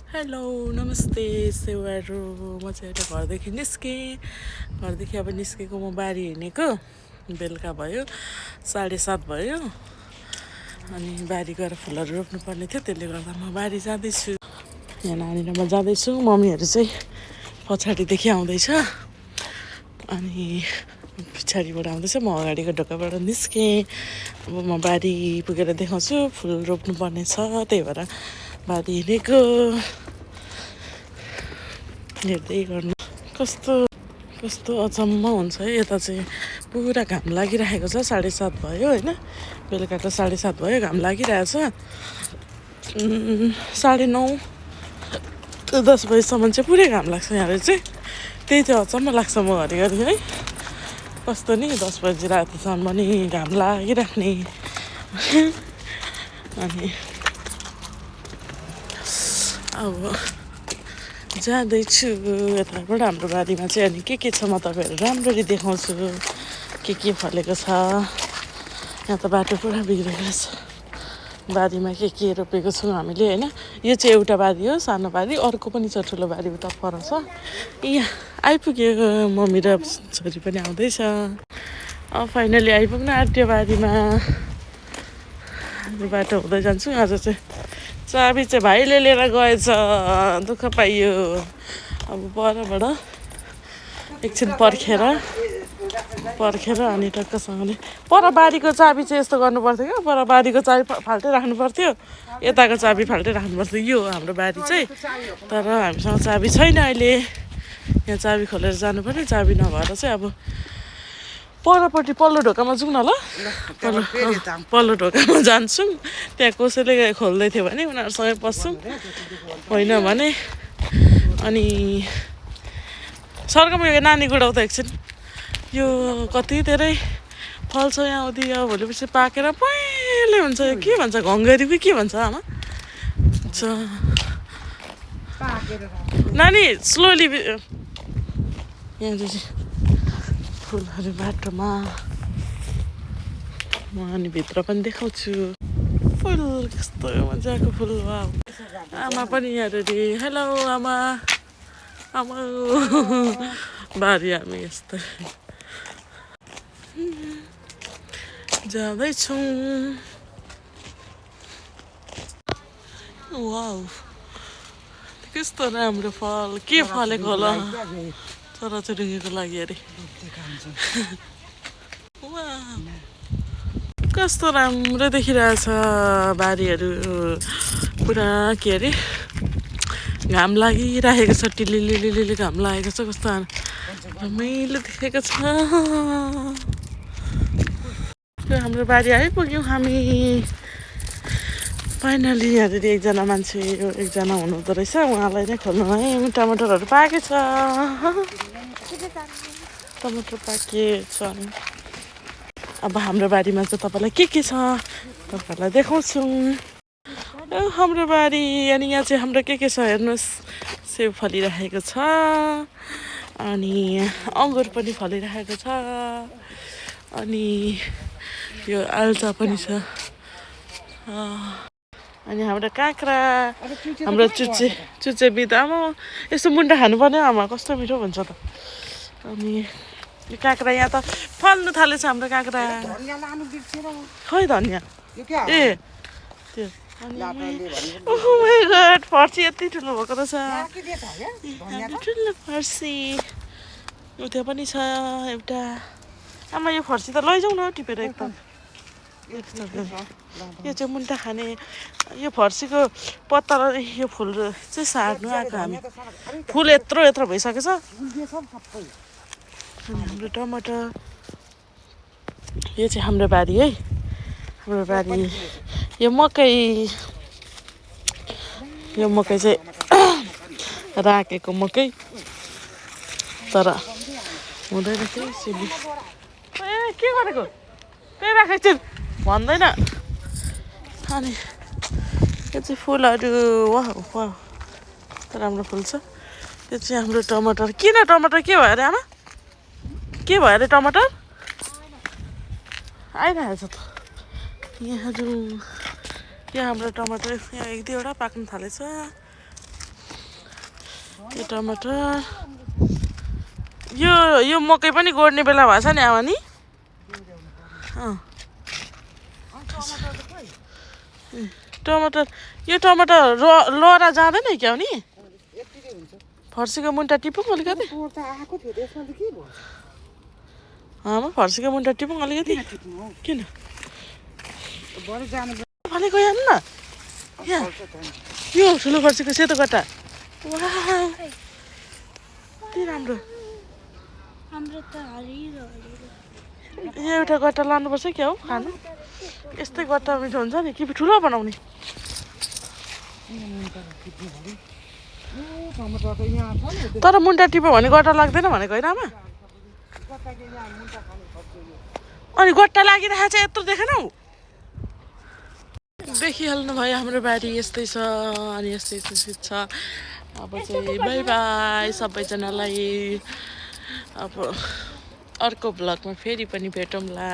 hello नमस्ते सेवाहरू म चाहिँ एउटा घरदेखि निस्केँ घरदेखि अब निस्केको म बारी हिँडेको बेलुका भयो 7:30 भयो अनि बारी गएर फुलहरू रोप्नुपर्ने थियो त्यसले गर्दा म बारी जाँदैछु यहाँ नानी र म जाँदैछु मम्मीहरू चाहिँ पछाडिदेखि आउँदैछ अनि पछाडिबाट आउँदैछ म अगाडिको ढोकाबाट निस्केँ अब म बारी पुगेर देखाउँछु फुल रोप्नुपर्ने छ त्यही भएर बारी हिँडेको हेर्दै गर्नु कस्तो कस्तो अचम्म हुन्छ है यता चाहिँ पुरा घाम लागिरहेको छ 7:30 भयो होइन बेलुकाको 7:30 भयो घाम लागिरहेछ 9:30 10 बजीसम्म चाहिँ पुरै घाम लाग्छ यहाँ चाहिँ त्यही चाहिँ अचम्म लाग्छ म घरिघरि है कस्तो नि 10 बजी रातिसम्म पनि घाम लागिराख्ने अनि अब जाँदैछु यताबाट हाम्रो बारीमा चाहिँ अनि के छ म तपाईँहरू राम्ररी देखाउँछु के फलेको छ यहाँ त बाटो पुरा बिग्रेको छ बारीमा के रोपेको छौँ हामीले होइन यो चाहिँ एउटा बारी हो सानो बारी अर्को पनि छ ठुलो बारी उता पर छ यहाँ आइपुग्यो मम्मी र छोरी पनि आउँदैछ फाइनली आइपुग्नु आँट्यो बारीमा बाटो हुँदै जान्छु आज चाहिँ चाबी चाहिँ भाइले लिएर गएछ दुःख पाइयो अब परबाट एकछिन पर्खेर अनि टक्कसँगले पर बारीको चाबी चाहिँ यस्तो गर्नु पर्थ्यो क्या पर बारीको चाबी फाल्टै राख्नु पर्थ्यो यताको चाबी फाल्टै राख्नु पर्थ्यो यो हाम्रो बारी चाहिँ तर हामीसँग चाबी छैन अहिले यहाँ चाबी खोलेर जानु पर्यो चाबी नभएर चाहिँ अब परपट्टि पल्लो ढोकामा जाउँ न ल पल्लो ढोकामा जान्छौँ त्यहाँ कसैले खोल्दै थियो भने उनीहरूसँगै पस्छौँ होइन भने अनि सर्कम यो नानी गुडाउँदा एकछिन यो कति धेरै फल्छ यहाँ आउँदै अब भोलिपछि पाकेर पहिले हुन्छ के भन्छ घङ्गरी के भन्छ आमा नानी स्लोली यहाँ फुलहरू बाटोमा म अनि भित्र पनि देखाउँछु फुल कस्तो मजाको फुल वा आमा पनि यहाँ रेडी हेलो आमा बारी हामी यस्तै जाँदैछौँ वाउ कस्तो राम्रो फल के फलेको होला चराचुरुङ्गीको लागि अरे कस्तो राम्रो देखिरहेछ बारीहरू पुरा के अरे घाम लागिरहेको छ टिलिलिलिली घाम लागेको छ कस्तो रमाइलो देखेको छ हाम्रो बारी आइपुग्यौँ हामी फाइनली यहाँनिर एकजना मान्छे एकजना हुनुहुँदो रहेछ उहाँलाई नै खोल्नु है टमाटरहरू पाकेछ टमाटर पाकेछ अब हाम्रो बारीमा चाहिँ तपाईँलाई के छ तपाईँहरूलाई देखाउँछौँ हाम्रो बारी अनि यहाँ चाहिँ हाम्रो के छ हेर्नुहोस् सेब फलिरहेको छ अनि अङ्गुर पनि फलिरहेको छ अनि यो आल्चा पनि छ अनि हाम्रो काँक्रा हाम्रो चुच्चे बिदा यस्तो मुन्टा खानुपर्ने आमा कस्तो मिठो हुन्छ त अनि यो काँक्रा यहाँ त फल्नु थालेछ हाम्रो काँक्रा खै धनियाँ ए त्यो फर्सी यति ठुलो भएको रहेछ ठुलो फर्सी उता पनि छ एउटा आमा यो फर्सी त लैजाउँ न टिपेर एकदम यो चाहिँ मुन्टा खाने यो फर्सीको पत्ता र यो फुल चाहिँ सार्नु आएको हामी फुल यत्रो भइसकेछ हाम्रो टमाटर यो चाहिँ हाम्रो बारी है हाम्रो बारी यो मकै चाहिँ राखेको मकै तर हुँदैन केही सिली के गरेको त्यही राखेको छु भन्दैन अनि यो चाहिँ फुलहरू वाह राम्रो फुल छ यो चाहिँ हाम्रो टमाटर किन टमाटर के भयो अरे आमा के भयो अरे टमाटर आइरहेछ त यहाँ हाम्रो टमाटर यहाँ एक दुईवटा पाक्न थालेछ यो टमाटर यो मकै पनि गोड्ने बेला भएछ नि आमा नि टमाटर यो टमाटर लहरा जाँदैन क्या नि फर्सीको मुन्टा टिपौँ अलिकति आमा फर्सीको मुन्टा टिपौँ अलिकति किन भनेको यहाँ न यहाँ यो ठुलो फर्सीको सेतो गट्टा कति राम्रो यहाँ एउटा गट्टा लानुपर्छ क्या हो खानु यस्तै गट्टा मिठो हुन्छ नि कि ठुलो बनाउने तर मुन्टा टिप्यो भने गट्टा लाग्दैन भनेको होइन आमा अनि गट्टा लागिरहेको चाहिँ यत्रो देखेन हौ देखिहाल्नु भयो हाम्रो बारी यस्तै छ अनि यस्तै छ अब चाहिँ बाई बाई सबैजनालाई अब अर्को भ्लगमा फेरि पनि भेटौँला